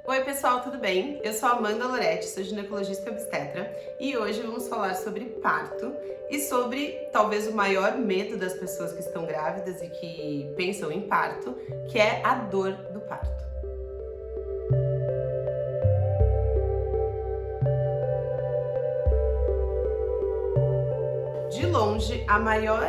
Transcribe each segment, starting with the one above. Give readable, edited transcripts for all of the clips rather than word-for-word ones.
Oi pessoal, tudo bem? Eu sou a Amanda Loretti, sou ginecologista e obstetra e hoje vamos falar sobre parto e sobre talvez o maior medo das pessoas que estão grávidas e que pensam em parto, que é a dor do parto. De longe, a maior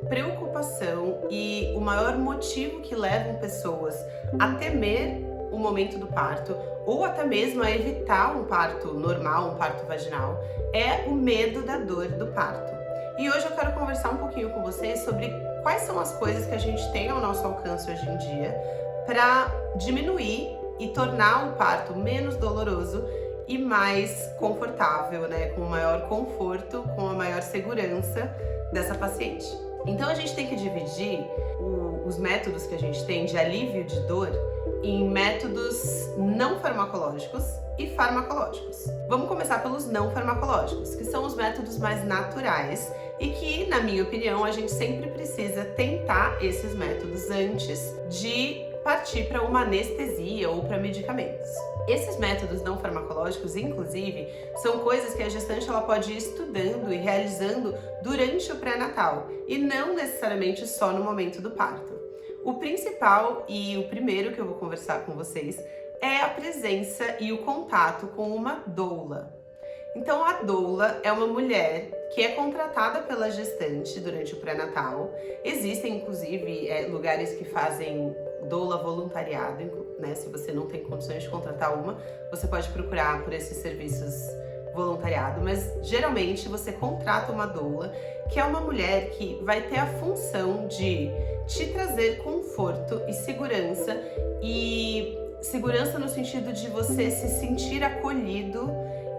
preocupação e o maior motivo que levam pessoas a temer o momento do parto ou até mesmo a evitar um parto normal, um parto vaginal, é o medo da dor do parto. E hoje eu quero conversar um pouquinho com vocês sobre quais são as coisas que a gente tem ao nosso alcance hoje em dia para diminuir e tornar o parto menos doloroso e mais confortável, né? Com maior conforto, com a maior segurança dessa paciente. Então a gente tem que dividir os métodos que a gente tem de alívio de dor em métodos não farmacológicos e farmacológicos. Vamos começar pelos não farmacológicos, que são os métodos mais naturais e que, na minha opinião, a gente sempre precisa tentar esses métodos antes de partir para uma anestesia ou para medicamentos. Esses métodos não farmacológicos, inclusive, são coisas que a gestante ela pode ir estudando e realizando durante o pré-natal e não necessariamente só no momento do parto. O principal e o primeiro que eu vou conversar com vocês é a presença e o contato com uma doula. Então, a doula é uma mulher que é contratada pela gestante durante o pré-natal. Existem, inclusive, lugares que fazem doula voluntariado, né? Se você não tem condições de contratar uma, você pode procurar por esses serviços voluntariado, mas geralmente você contrata uma doula, que é uma mulher que vai ter a função de te trazer conforto e segurança no sentido de você se sentir acolhido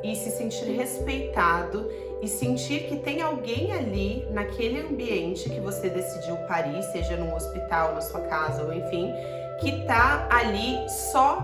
e se sentir respeitado e sentir que tem alguém ali naquele ambiente que você decidiu parir, seja num hospital, na sua casa ou enfim, que tá ali só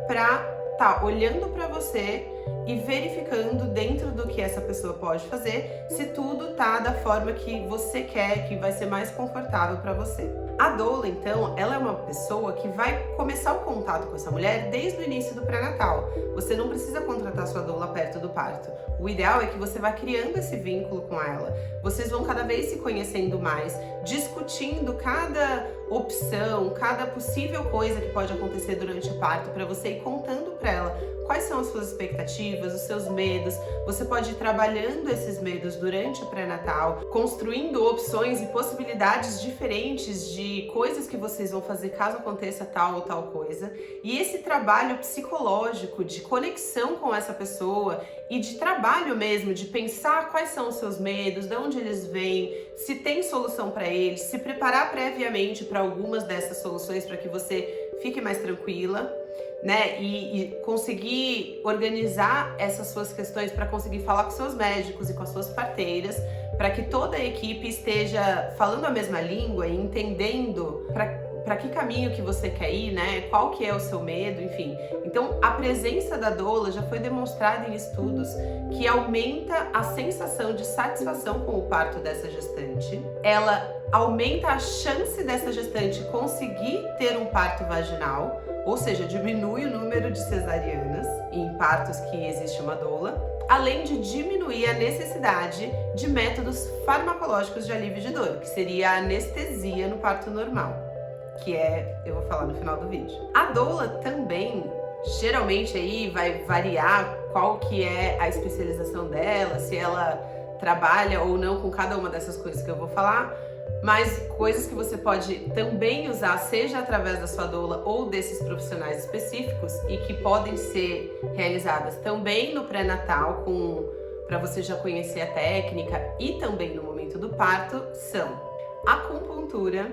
pra tá olhando pra você e verificando dentro do que essa pessoa pode fazer, se tudo tá da forma que você quer, que vai ser mais confortável para você. A doula, então, ela é uma pessoa que vai começar o contato com essa mulher desde o início do pré-natal. Você não precisa contratar sua doula perto do parto. O ideal é que você vá criando esse vínculo com ela. Vocês vão cada vez se conhecendo mais, discutindo cada opção, cada possível coisa que pode acontecer durante o parto para você ir contando para ela quais são as suas expectativas, os seus medos. Você pode ir trabalhando esses medos durante o pré-natal, construindo opções e possibilidades diferentes de coisas que vocês vão fazer caso aconteça tal ou tal coisa. E esse trabalho psicológico de conexão com essa pessoa e de trabalho mesmo, de pensar quais são os seus medos, de onde eles vêm, se tem solução para eles, se preparar previamente para algumas dessas soluções para que você fique mais tranquila, né? E conseguir organizar essas suas questões para conseguir falar com seus médicos e com as suas parteiras, para que toda a equipe esteja falando a mesma língua e entendendo para que caminho que você quer ir, né? Qual que é o seu medo, enfim. Então, a presença da doula já foi demonstrada em estudos que aumenta a sensação de satisfação com o parto dessa gestante. Ela aumenta a chance dessa gestante conseguir ter um parto vaginal, ou seja, diminui o número de cesarianas em partos que existe uma doula, além de diminuir a necessidade de métodos farmacológicos de alívio de dor, que seria a anestesia no parto normal, que eu vou falar no final do vídeo. A doula também, geralmente aí vai variar qual que é a especialização dela, se ela trabalha ou não com cada uma dessas coisas que eu vou falar, mas coisas que você pode também usar, seja através da sua doula ou desses profissionais específicos e que podem ser realizadas também no pré-natal, para você já conhecer a técnica, e também no momento do parto, são acupuntura,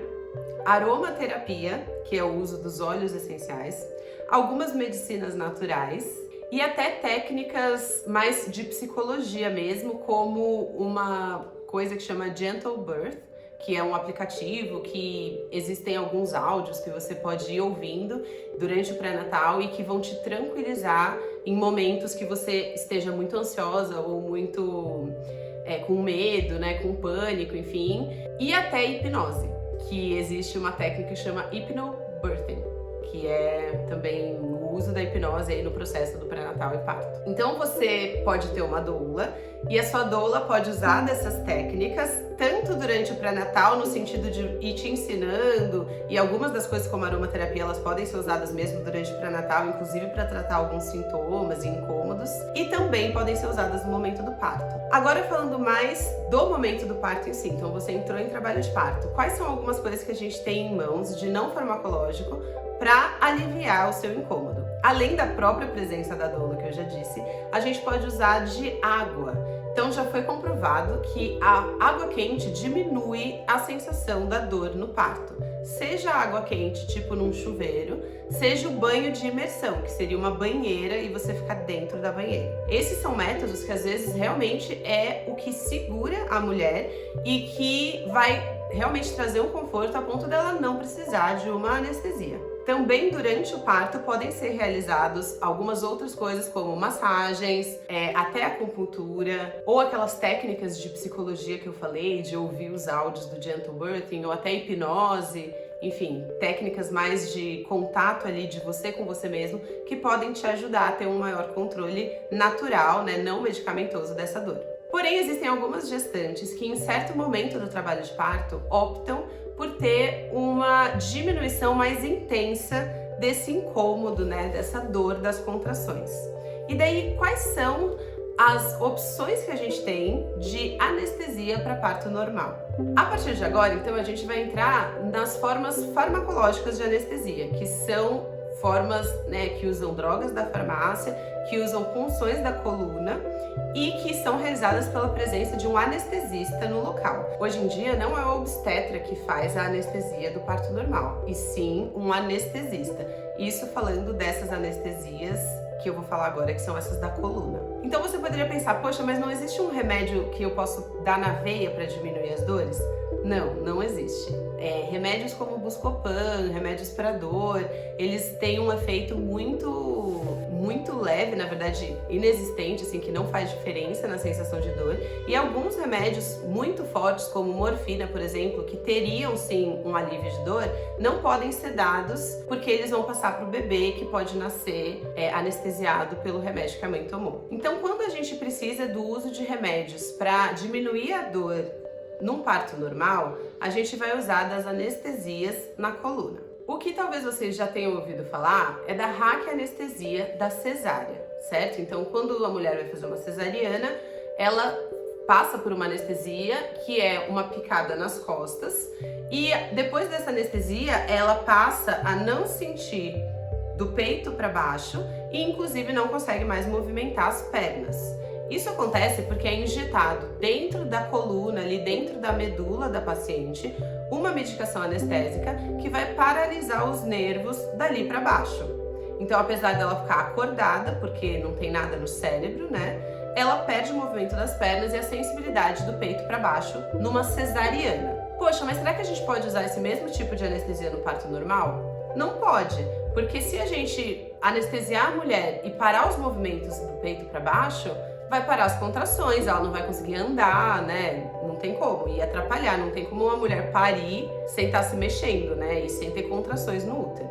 aromaterapia, que é o uso dos óleos essenciais, algumas medicinas naturais e até técnicas mais de psicologia mesmo, como uma coisa que chama Gentle Birth, que é um aplicativo que existem alguns áudios que você pode ir ouvindo durante o pré-natal e que vão te tranquilizar em momentos que você esteja muito ansiosa ou muito com medo, né, com pânico, enfim, e até hipnose, que existe uma técnica que chama Hypnobirthing, que é também o uso da hipnose aí no processo do pré-natal e parto. Então você pode ter uma doula e a sua doula pode usar dessas técnicas tanto durante o pré-natal, no sentido de ir te ensinando, e algumas das coisas como a aromaterapia, elas podem ser usadas mesmo durante o pré-natal, inclusive para tratar alguns sintomas e incômodos, e também podem ser usadas no momento do parto. Agora falando mais do momento do parto em si, então você entrou em trabalho de parto. Quais são algumas coisas que a gente tem em mãos de não farmacológico para aliviar o seu incômodo? Além da própria presença da doula, que eu já disse, a gente pode usar de água. Então já foi comprovado que a água quente diminui a sensação da dor no parto. Seja água quente, tipo num chuveiro, seja o banho de imersão, que seria uma banheira e você ficar dentro da banheira. Esses são métodos que às vezes realmente é o que segura a mulher e que vai realmente trazer um conforto a ponto dela não precisar de uma anestesia. Também durante o parto podem ser realizados algumas outras coisas como massagens, até acupuntura, ou aquelas técnicas de psicologia que eu falei, de ouvir os áudios do gentle birthing, ou até hipnose, enfim, técnicas mais de contato ali de você com você mesmo, que podem te ajudar a ter um maior controle natural, né, não medicamentoso dessa dor. Porém, existem algumas gestantes que em certo momento do trabalho de parto optam por ter uma diminuição mais intensa desse incômodo, né, dessa dor das contrações. E daí, quais são as opções que a gente tem de anestesia para parto normal? A partir de agora, então, a gente vai entrar nas formas farmacológicas de anestesia, que são formas, né, que usam drogas da farmácia, que usam punções da coluna e que são realizadas pela presença de um anestesista no local. Hoje em dia não é o obstetra que faz a anestesia do parto normal, e sim um anestesista. Isso falando dessas anestesias que eu vou falar agora, que são essas da coluna. Então você poderia pensar, poxa, mas não existe um remédio que eu posso dar na veia para diminuir as dores? Não, não existe. Remédios como o Buscopan, remédios para dor, eles têm um efeito muito leve, na verdade inexistente, assim, que não faz diferença na sensação de dor. E alguns remédios muito fortes, como morfina, por exemplo, que teriam sim um alívio de dor, não podem ser dados porque eles vão passar para o bebê, que pode nascer anestesiado pelo remédio que a mãe tomou. Então, quando a gente precisa do uso de remédios para diminuir a dor num parto normal, a gente vai usar das anestesias na coluna. O que talvez vocês já tenham ouvido falar é da raquianestesia da cesárea, certo? Então, quando a mulher vai fazer uma cesariana, ela passa por uma anestesia, que é uma picada nas costas, e depois dessa anestesia, ela passa a não sentir do peito para baixo e, inclusive, não consegue mais movimentar as pernas. Isso acontece porque é injetado dentro da coluna, ali dentro da medula da paciente, uma medicação anestésica que vai paralisar os nervos dali para baixo. Então, apesar dela ficar acordada, porque não tem nada no cérebro, né, ela perde o movimento das pernas e a sensibilidade do peito para baixo numa cesariana. Poxa, mas será que a gente pode usar esse mesmo tipo de anestesia no parto normal? Não pode, porque se a gente anestesiar a mulher e parar os movimentos do peito para baixo, vai parar as contrações, ela não vai conseguir andar, né? Não tem como, e atrapalhar, não tem como uma mulher parir sem estar se mexendo, né? E sem ter contrações no útero.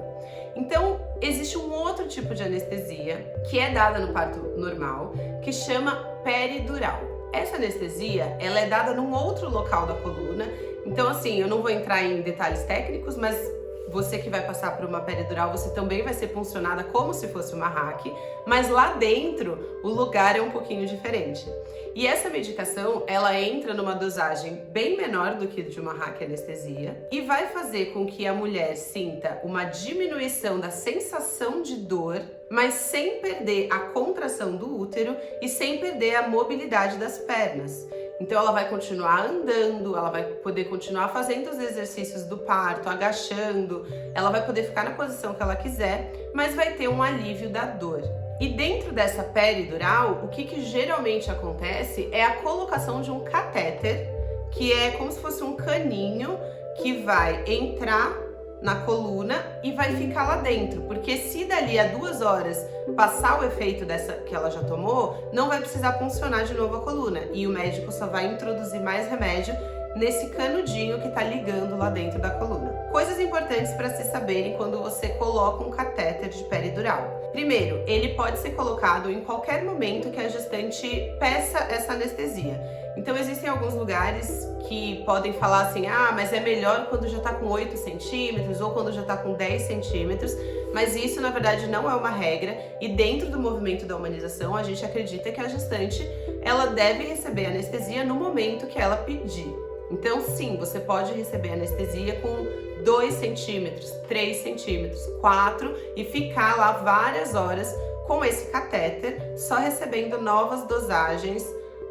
Então, existe um outro tipo de anestesia que é dada no parto normal, que chama peridural. Essa anestesia, ela é dada num outro local da coluna. Então, assim, eu não vou entrar em detalhes técnicos, mas você que vai passar por uma peridural, você também vai ser puncionada como se fosse uma RAC, mas lá dentro o lugar é um pouquinho diferente. E essa medicação, ela entra numa dosagem bem menor do que de uma RAC anestesia e vai fazer com que a mulher sinta uma diminuição da sensação de dor, mas sem perder a contração do útero e sem perder a mobilidade das pernas. Então ela vai continuar andando, ela vai poder continuar fazendo os exercícios do parto, agachando, ela vai poder ficar na posição que ela quiser, mas vai ter um alívio da dor. E dentro dessa peridural, o que geralmente acontece é a colocação de um catéter, que é como se fosse um caninho que vai entrar na coluna e vai ficar lá dentro, porque se dali a 2 horas passar o efeito dessa que ela já tomou, não vai precisar puncionar de novo a coluna e o médico só vai introduzir mais remédio nesse canudinho que tá ligando lá dentro da coluna. Coisas importantes para se saberem quando você coloca um catéter de peridural. Primeiro, ele pode ser colocado em qualquer momento que a gestante peça essa anestesia. Então existem alguns lugares que podem falar assim, mas é melhor quando já tá com 8 centímetros ou quando já tá com 10 centímetros, mas isso na verdade não é uma regra, e dentro do movimento da humanização a gente acredita que a gestante ela deve receber anestesia no momento que ela pedir. Então sim, você pode receber anestesia com 2 centímetros, 3 centímetros, 4 e ficar lá várias horas com esse catéter, só recebendo novas dosagens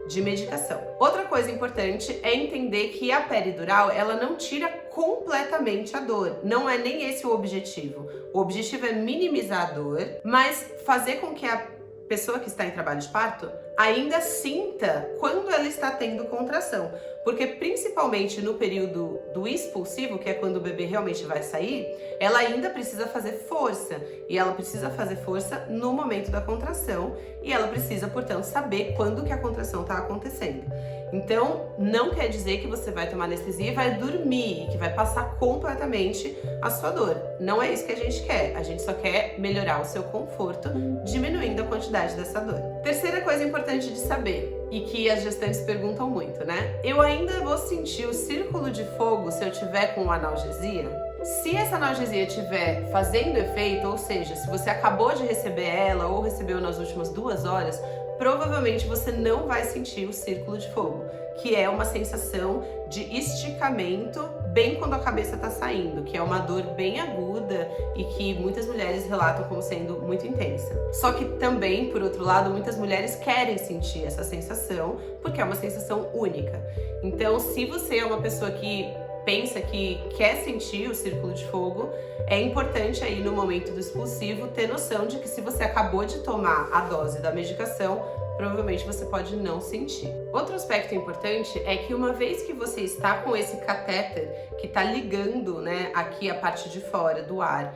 de medicação. Outra coisa importante é entender que a peridural, ela não tira completamente a dor. Não é nem esse o objetivo. O objetivo é minimizar a dor, mas fazer com que a pessoa que está em trabalho de parto ainda sinta quando ela está tendo contração. Porque principalmente no período do expulsivo, que é quando o bebê realmente vai sair, ela ainda precisa fazer força. E ela precisa fazer força no momento da contração. E ela precisa, portanto, saber quando que a contração está acontecendo. Então, não quer dizer que você vai tomar anestesia e vai dormir, que vai passar completamente a sua dor. Não é isso que a gente quer. A gente só quer melhorar o seu conforto, diminuindo a quantidade dessa dor. Terceira coisa importante de saber, e que as gestantes perguntam muito, né? Eu ainda vou sentir o círculo de fogo se eu tiver com analgesia? Se essa analgesia estiver fazendo efeito, ou seja, se você acabou de receber ela ou recebeu nas últimas 2 horas, provavelmente você não vai sentir o círculo de fogo, que é uma sensação de esticamento bem quando a cabeça está saindo, que é uma dor bem aguda e que muitas mulheres relatam como sendo muito intensa. Só que também, por outro lado, muitas mulheres querem sentir essa sensação, porque é uma sensação única. Então, se você é uma pessoa que pensa que quer sentir o círculo de fogo, é importante aí no momento do expulsivo ter noção de que se você acabou de tomar a dose da medicação, provavelmente você pode não sentir. Outro aspecto importante é que uma vez que você está com esse catéter que está ligando, né, aqui a parte de fora do ar,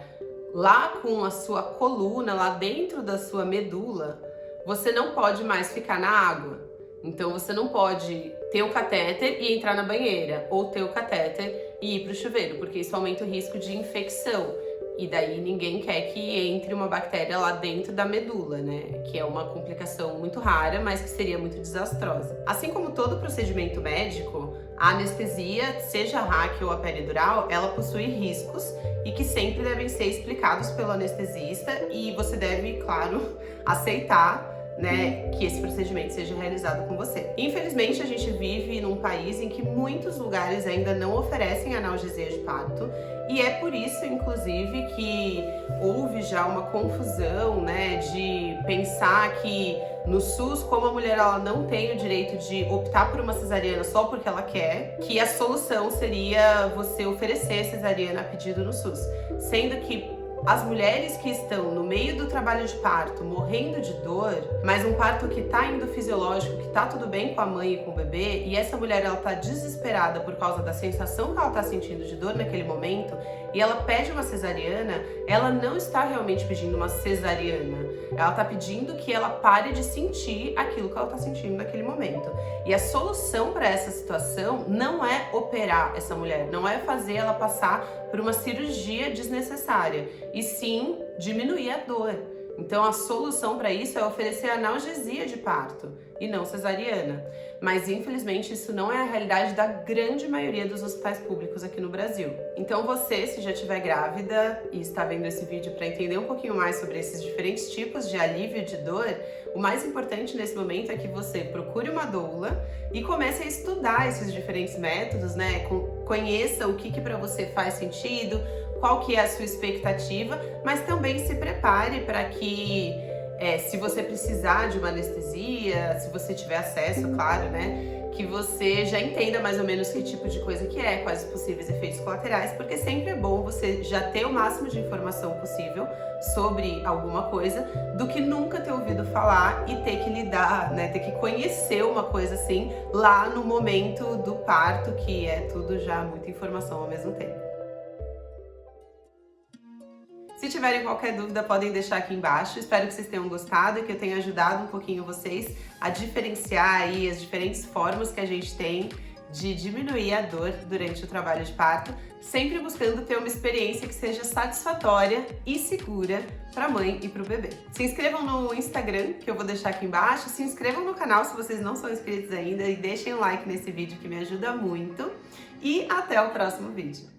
lá com a sua coluna, lá dentro da sua medula, você não pode mais ficar na água. Então você não pode ter o catéter e entrar na banheira, ou ter o catéter e ir para o chuveiro, porque isso aumenta o risco de infecção. E daí ninguém quer que entre uma bactéria lá dentro da medula, né? Que é uma complicação muito rara, mas que seria muito desastrosa. Assim como todo procedimento médico, a anestesia, seja a RAC ou a peridural, ela possui riscos e que sempre devem ser explicados pelo anestesista, e você deve, claro, aceitar, né, que esse procedimento seja realizado com você. Infelizmente, a gente vive num país em que muitos lugares ainda não oferecem analgesia de parto, e é por isso, inclusive, que houve já uma confusão, né, de pensar que no SUS, como a mulher ela não tem o direito de optar por uma cesariana só porque ela quer, que a solução seria você oferecer cesariana a pedido no SUS, sendo que as mulheres que estão no meio do trabalho de parto, morrendo de dor, mas um parto que tá indo fisiológico, que tá tudo bem com a mãe e com o bebê, e essa mulher ela tá desesperada por causa da sensação que ela tá sentindo de dor naquele momento, e ela pede uma cesariana, ela não está realmente pedindo uma cesariana. Ela tá pedindo que ela pare de sentir aquilo que ela tá sentindo naquele momento. E a solução para essa situação não é operar essa mulher, não é fazer ela passar por uma cirurgia desnecessária, e sim diminuir a dor. Então a solução para isso é oferecer analgesia de parto e não cesariana. Mas infelizmente isso não é a realidade da grande maioria dos hospitais públicos aqui no Brasil. Então você, se já estiver grávida e está vendo esse vídeo para entender um pouquinho mais sobre esses diferentes tipos de alívio de dor, o mais importante nesse momento é que você procure uma doula e comece a estudar esses diferentes métodos, né? Conheça o que para você faz sentido, qual que é a sua expectativa, mas também se prepare para que, se você precisar de uma anestesia, se você tiver acesso, claro, né, que você já entenda mais ou menos que tipo de coisa que é, quais os possíveis efeitos colaterais, porque sempre é bom você já ter o máximo de informação possível sobre alguma coisa, do que nunca ter ouvido falar e ter que lidar, né, ter que conhecer uma coisa assim lá no momento do parto, que é tudo já muita informação ao mesmo tempo. Se tiverem qualquer dúvida, podem deixar aqui embaixo. Espero que vocês tenham gostado e que eu tenha ajudado um pouquinho vocês a diferenciar aí as diferentes formas que a gente tem de diminuir a dor durante o trabalho de parto, sempre buscando ter uma experiência que seja satisfatória e segura para a mãe e para o bebê. Se inscrevam no Instagram, que eu vou deixar aqui embaixo, se inscrevam no canal se vocês não são inscritos ainda e deixem um like nesse vídeo que me ajuda muito. E até o próximo vídeo.